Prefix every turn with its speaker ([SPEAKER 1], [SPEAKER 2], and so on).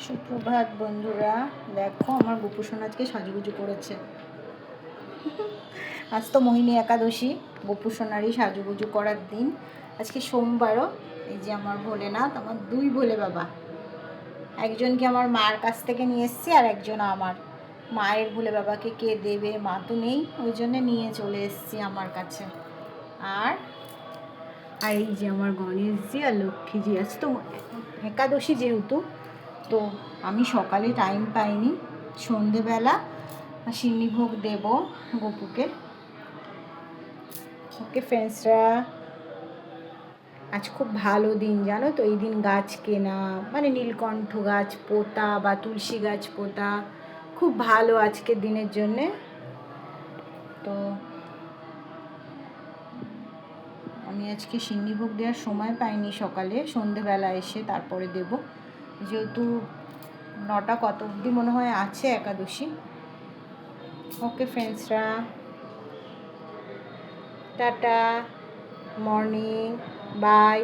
[SPEAKER 1] সুপ্রভাত বন্ধুরা, দেখো আমার গোপুসোনা আজকে সাজুগুজু করেছে। আজ তো মোহিনী একাদশী, গোপুসোনারই সাজুগুজু করার দিন। আজকে সোমবারও। এই যে আমার ভোলেনাথ, আমার দুই ভোলে বাবা। একজনকে আমার মার কাছ থেকে নিয়ে এসেছি, আর একজন আমার মায়ের ভোলে বাবাকে কে দেবে, মা তো নেই, ওই জন্য নিয়ে চলে এসেছি আমার কাছে। আর আর এই যে আমার গণেশজি আর লক্ষ্মীজি। আজ তো একাদশী যেহেতু, তো আমি সকালে টাইম পাইনি, সন্ধেবেলা সিন্নিভোগ দেব গপুকে। ওকে ফ্রেন্ডসরা, আজ খুব ভালো দিন জানো তো। এই দিন গাছ কেনা মানে নীলকণ্ঠ গাছ পোতা বা তুলসী গাছ পোতা খুব ভালো আজকের দিনের জন্যে। তো আমি আজকে সিন্নিভোগ দেওয়ার সময় পাইনি, সকালে সন্ধেবেলা এসে তারপরে দেব, যেহেতু 9টা কত অবধি মনে হয় আছে একাদশী। ওকে ফ্রেন্ডসরা, টাটা, মর্নিং, বাই।